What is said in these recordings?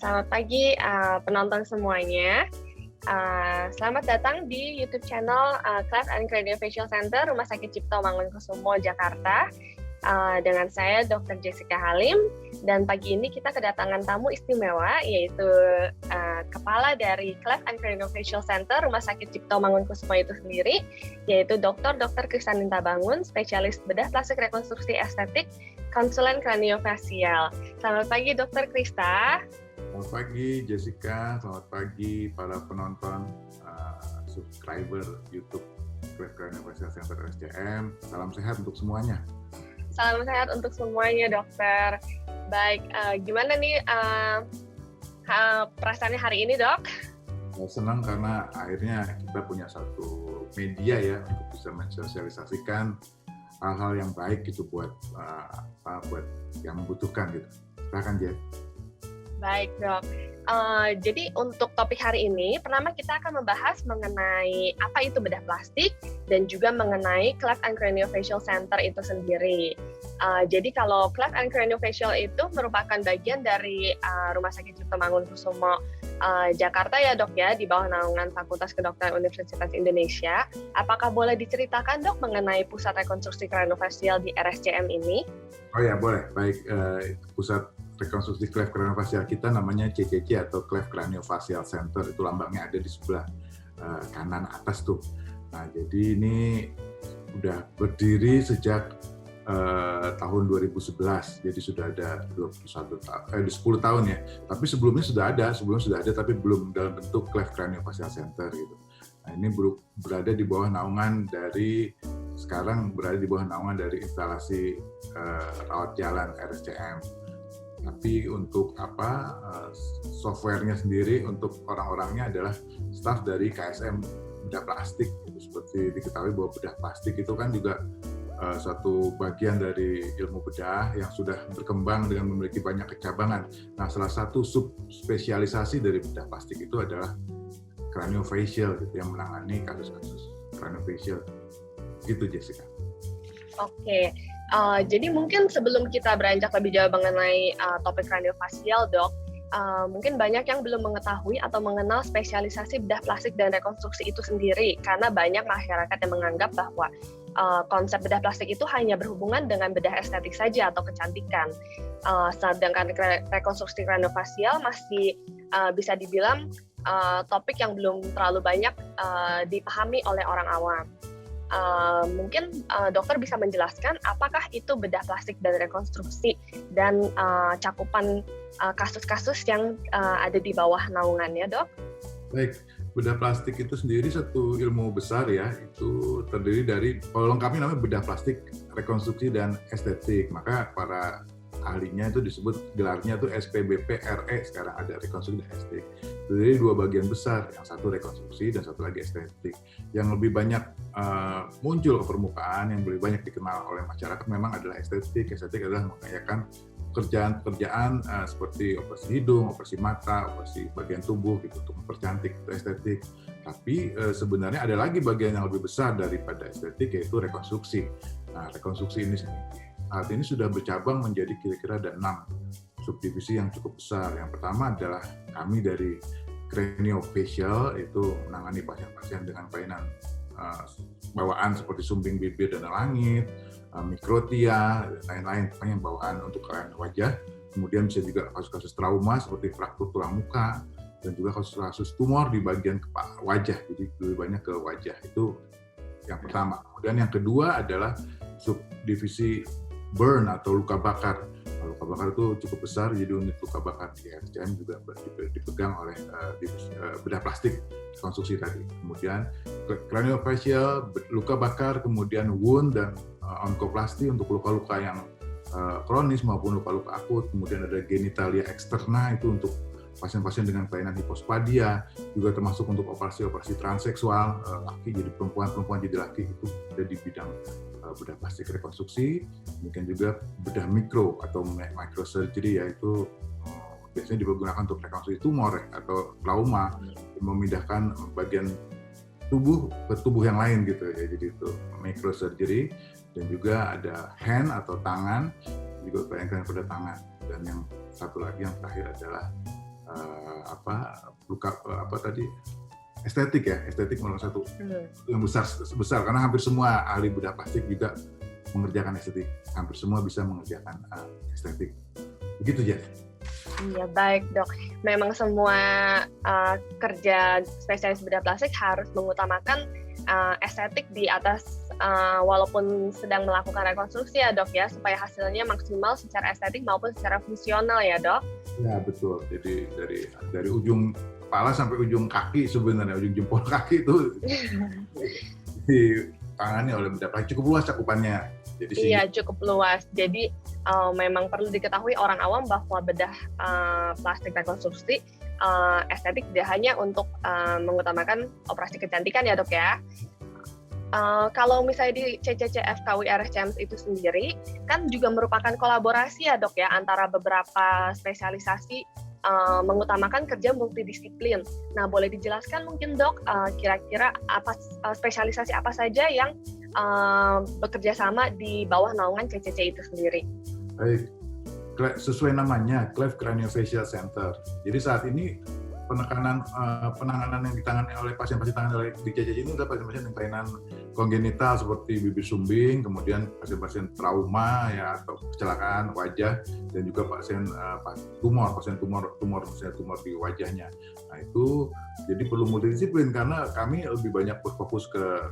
Selamat pagi penonton semuanya. Selamat datang di YouTube channel Cleft and Craniofacial Center Rumah Sakit Cipto Mangunkusumo, Jakarta. Dengan saya Dr. Jessica Halim, dan pagi ini kita kedatangan tamu istimewa, yaitu kepala dari Cleft and Craniofacial Center Rumah Sakit Cipto Mangunkusumo itu sendiri, yaitu Dr. Kristaninta Bangun, spesialis bedah plastik rekonstruksi estetik, konsulen kraniofasial. Selamat pagi Dr. Krista. Selamat pagi Jessica, selamat pagi para penonton, subscriber YouTube Cleft Craniofacial Center RSCM. Salam sehat untuk semuanya. Salam sehat untuk semuanya, dokter. Baik, gimana nih perasaannya hari ini, dok? Senang karena akhirnya kita punya satu media ya untuk bisa mensosialisasikan hal-hal yang baik gitu buat yang membutuhkan gitu. Silakan, Jeff. Baik, dok. Jadi untuk topik hari ini, pertama kita akan membahas mengenai apa itu bedah plastik dan juga mengenai Cleft and Craniofacial Center itu sendiri. Jadi kalau Cleft and Craniofacial itu merupakan bagian dari Rumah Sakit Cipto Mangunkusumo Jakarta ya, dok ya, di bawah naungan Fakultas Kedokteran Universitas Indonesia. Apakah boleh diceritakan, dok, mengenai pusat rekonstruksi kraniofasial di RSCM ini? Oh ya, boleh. Baik, pusat rekonstruksi Cleft Craniofacial kita namanya CCC atau Cleft Craniofacial Center, itu lambangnya ada di sebelah kanan atas tuh. Nah, jadi ini udah berdiri sejak tahun 2011, jadi sudah ada 10 tahun ya. Tapi sebelumnya sudah ada, tapi belum dalam bentuk Cleft Craniofacial Center gitu. Nah, ini berada di bawah naungan dari instalasi rawat jalan RSCM. Tapi untuk softwarenya sendiri untuk orang-orangnya adalah staf dari KSM bedah plastik. Seperti diketahui bahwa bedah plastik itu kan juga suatu bagian dari ilmu bedah yang sudah berkembang dengan memiliki banyak kecabangan. Nah, salah satu subspesialisasi dari bedah plastik itu adalah craniofacial gitu, yang menangani kasus-kasus craniofacial. Gitu, Jessica. Oke. Jadi mungkin sebelum kita beranjak lebih jauh mengenai topik kraniofasial, dok, mungkin banyak yang belum mengetahui atau mengenal spesialisasi bedah plastik dan rekonstruksi itu sendiri, karena banyak masyarakat yang menganggap bahwa konsep bedah plastik itu hanya berhubungan dengan bedah estetik saja atau kecantikan, sedangkan rekonstruksi kraniofasial masih bisa dibilang topik yang belum terlalu banyak dipahami oleh orang awam. Mungkin dokter bisa menjelaskan apakah itu bedah plastik dan rekonstruksi dan cakupan kasus-kasus yang ada di bawah naungannya, dok? Baik, bedah plastik itu sendiri satu ilmu besar ya, itu terdiri dari, kalau lengkapnya namanya bedah plastik, rekonstruksi, dan estetik. Maka para ahlinya itu disebut gelarnya itu SPBP-RE, sekarang ada rekonstruksi dan estetik. Jadi dua bagian besar, yang satu rekonstruksi dan satu lagi estetik. Yang lebih banyak muncul ke permukaan, yang lebih banyak dikenal oleh masyarakat memang adalah estetik. Estetik adalah mengayakan pekerjaan-pekerjaan seperti operasi hidung, operasi mata, operasi bagian tubuh gitu untuk mempercantik, itu estetik. Tapi sebenarnya ada lagi bagian yang lebih besar daripada estetik, yaitu rekonstruksi. Nah, rekonstruksi ini saat ini sudah bercabang menjadi kira-kira ada 6 subdivisi yang cukup besar. Yang pertama adalah kami dari craniofacial, itu menangani pasien-pasien dengan kelainan bawaan seperti sumbing bibir dan langit, mikrotia, dan lain-lain, pokoknya bawaan untuk kelainan wajah. Kemudian bisa juga kasus-kasus trauma seperti fraktur tulang muka, dan juga kasus-kasus tumor di bagian wajah, jadi lebih banyak ke wajah. Itu yang pertama. Kemudian yang kedua adalah subdivisi burn atau luka bakar. Luka bakar itu cukup besar, jadi unit luka bakar di RSCM juga dipegang oleh bedah plastik konstruksi tadi. Kemudian craniofacial, luka bakar, kemudian wound dan onkoplasti untuk luka-luka yang kronis maupun luka-luka akut. Kemudian ada genitalia eksterna, itu untuk pasien-pasien dengan kelainan hipospadia, juga termasuk untuk operasi-operasi transseksual, laki jadi perempuan, perempuan jadi laki, itu ada di bidang bedah plastik rekonstruksi. Mungkin juga bedah mikro atau microsurgery, yaitu biasanya digunakan untuk rekonstruksi tumor atau trauma, memindahkan bagian tubuh ke tubuh yang lain gitu ya, jadi itu microsurgery. Dan juga ada hand atau tangan, juga bayangkan pada tangan. Dan yang satu lagi yang terakhir adalah estetik merupakan satu yang besar karena hampir semua ahli bedah plastik juga mengerjakan estetik, hampir semua bisa mengerjakan estetik. Begitu ya. Iya, baik dok. Memang semua kerja spesialis bedah plastik harus mengutamakan estetik di atas walaupun sedang melakukan rekonstruksi ya dok ya, supaya hasilnya maksimal secara estetik maupun secara fungsional ya dok. Ya betul. Jadi dari ujung kepala sampai ujung kaki sebenarnya, ujung jempol kaki itu ditangani oleh bedah plastik. Cukup luas cakupannya. Jadi iya, cukup luas. Jadi memang perlu diketahui orang awam bahwa bedah plastik rekonstruksi estetik tidak hanya untuk mengutamakan operasi kecantikan ya dok ya. Kalau misalnya di CCC FKUI RSCM itu sendiri kan juga merupakan kolaborasi ya dok ya antara beberapa spesialisasi mengutamakan kerja multidisiplin. Nah, boleh dijelaskan mungkin dok kira-kira apa spesialisasi apa saja yang bekerja sama di bawah naungan CCC itu sendiri? Baik, sesuai namanya Cleft Craniofacial Center. Jadi saat ini penanganan yang ditangani oleh pasien-pasien oleh di CCC ini adalah pasien-pasien yang kelainan kongenital seperti bibir sumbing, kemudian pasien-pasien trauma ya atau kecelakaan wajah, dan juga pasien tumor di wajahnya. Nah itu jadi perlu multidisiplin karena kami lebih banyak berfokus ke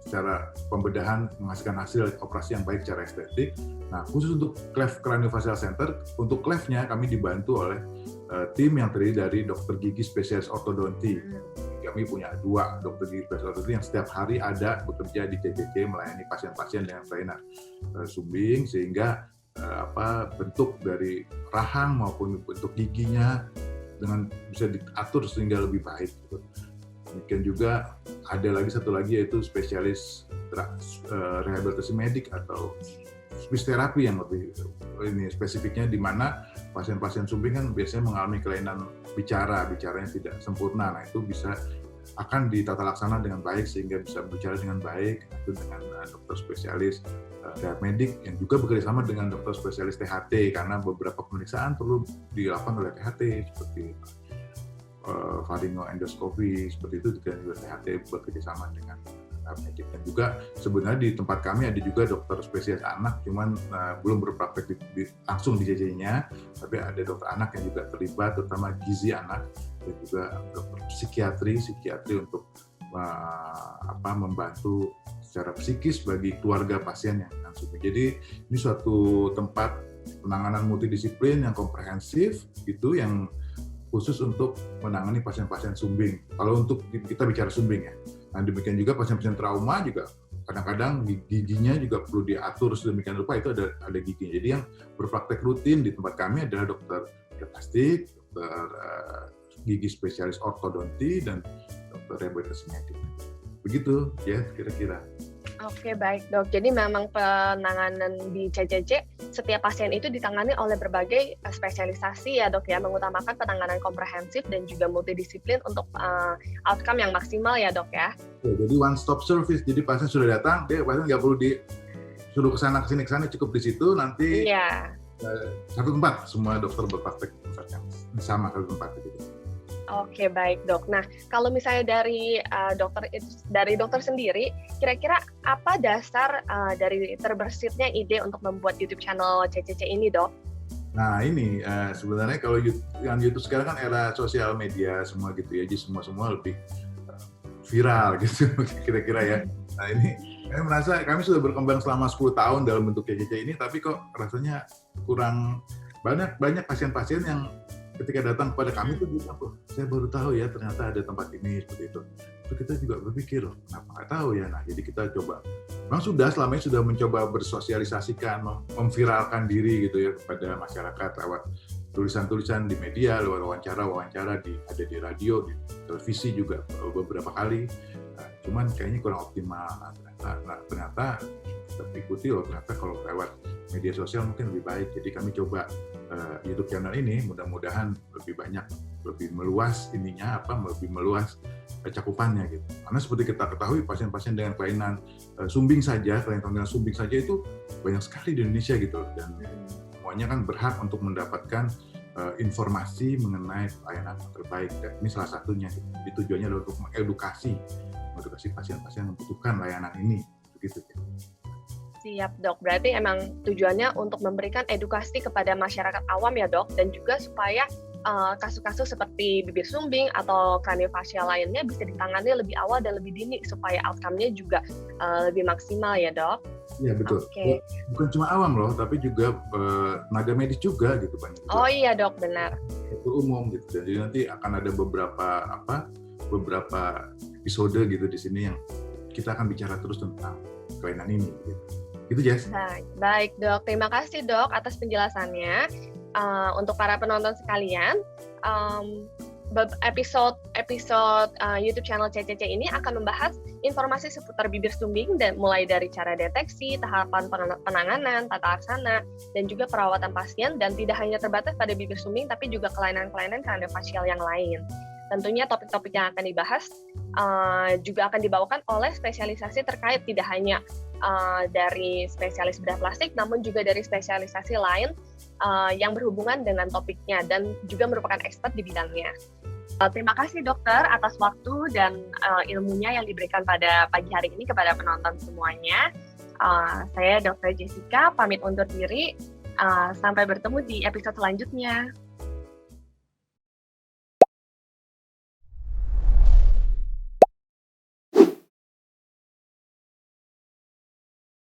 secara pembedahan menghasilkan hasil operasi yang baik secara estetik. Nah, khusus untuk Cleft Craniofacial Center, untuk cleft-nya kami dibantu oleh tim yang terdiri dari dokter gigi spesialis ortodonti. Kami punya 2 dokter gigi spesialis ortodonti yang setiap hari ada bekerja di CCC melayani pasien-pasien dengan kelainan sumbing, sehingga bentuk dari rahang maupun bentuk giginya dengan bisa diatur sehingga lebih baik. Demikian juga ada satu lagi yaitu spesialis rehabilitasi medik atau speech therapy yang lebih ini spesifiknya, di mana pasien-pasien sumbing kan biasanya mengalami kelainan bicaranya tidak sempurna. Nah itu akan ditata laksana dengan baik sehingga bisa bicara dengan baik, itu dengan dokter spesialis medik yang juga bekerja sama dengan dokter spesialis THT karena beberapa pemeriksaan perlu dilakukan oleh THT seperti faringoendoskopi seperti itu, dan juga THT bekerja sama dengan medik. Dan juga sebenarnya di tempat kami ada juga dokter spesialis anak, cuman belum berpraktek langsung di CCC-nya, tapi ada dokter anak yang juga terlibat, terutama gizi anak, dan juga dokter psikiatri untuk membantu secara psikis bagi keluarga pasien yang sumbing. Jadi ini suatu tempat penanganan multidisiplin yang komprehensif gitu, yang khusus untuk menangani pasien-pasien sumbing. Kalau untuk kita bicara sumbing ya. Nah, demikian juga pasien-pasien trauma juga kadang-kadang giginya juga perlu diatur sedemikian rupa, itu ada giginya. Jadi yang berpraktek rutin di tempat kami adalah dokter plastik, dokter gigi spesialis ortodonti, dan dokter rehabilitasi medik. Begitu ya kira-kira. Oke, baik dok. Jadi memang penanganan di CCC, setiap pasien itu ditangani oleh berbagai spesialisasi ya dok ya, mengutamakan penanganan komprehensif dan juga multidisiplin untuk outcome yang maksimal ya dok ya. Jadi one stop service, jadi pasien sudah datang, pasien nggak perlu disuruh kesana kesana, cukup di situ nanti satu tempat, semua dokter berpraktek yang sama satu tempat gitu. Oke, baik dok. Nah, kalau misalnya dari dokter sendiri, kira-kira apa dasar dari terbersitnya ide untuk membuat YouTube channel CCC ini dok? Nah ini sebenarnya kalau YouTube sekarang kan era sosial media semua gitu ya, jadi semua lebih viral gitu kira-kira ya. Nah ini saya merasa kami sudah berkembang selama 10 tahun dalam bentuk CCC ini, tapi kok rasanya kurang banyak pasien-pasien yang ketika datang kepada kami itu bilang, saya baru tahu ya ternyata ada tempat ini seperti itu. Terus kita juga berpikir, kenapa nggak tahu ya? Nah, jadi kita coba. Memang selama ini sudah mencoba bersosialisasikan, memviralkan diri gitu ya kepada masyarakat lewat tulisan-tulisan di media, lewat wawancara ada di radio, di televisi juga beberapa kali. Nah, cuman kayaknya kurang optimal. Nah, ternyata terikuti ternyata kalau lewat media sosial mungkin lebih baik. Jadi kami coba YouTube channel ini mudah-mudahan lebih meluas lebih meluas cakupannya gitu. Karena seperti kita ketahui pasien-pasien dengan kelainan sumbing saja itu banyak sekali di Indonesia gitu, dan semuanya kan berhak untuk mendapatkan informasi mengenai pelayanan terbaik. Dan ini salah satunya. Jadi tujuannya adalah untuk mengedukasi pasien-pasien yang membutuhkan layanan ini. Begitu. Siap dok, berarti emang tujuannya untuk memberikan edukasi kepada masyarakat awam ya dok, dan juga supaya kasus-kasus seperti bibir sumbing atau kraniofacial lainnya bisa ditangani lebih awal dan lebih dini supaya outcome-nya juga lebih maksimal ya dok. Iya betul. Okay. Bukan cuma awam loh, tapi juga tenaga medis juga gitu banyak. Oh iya dok, benar. Itu umum gitu. Jadi nanti akan ada beberapa episode gitu di sini yang kita akan bicara terus tentang kelainan ini. Gitu Jess. Baik dok, terima kasih dok atas penjelasannya. Untuk para penonton sekalian, episode YouTube channel CCC ini akan membahas informasi seputar bibir sumbing dan mulai dari cara deteksi, tahapan penanganan, tata laksana, dan juga perawatan pasien, dan tidak hanya terbatas pada bibir sumbing tapi juga kelainan-kelainan kraniofacial yang lain. Tentunya topik-topik yang akan dibahas juga akan dibawakan oleh spesialisasi terkait, tidak hanya dari spesialis bedah plastik, namun juga dari spesialisasi lain yang berhubungan dengan topiknya dan juga merupakan expert di bidangnya. Terima kasih dokter atas waktu dan ilmunya yang diberikan pada pagi hari ini kepada penonton semuanya. Saya Dr. Jessica pamit undur diri. Sampai bertemu di episode selanjutnya.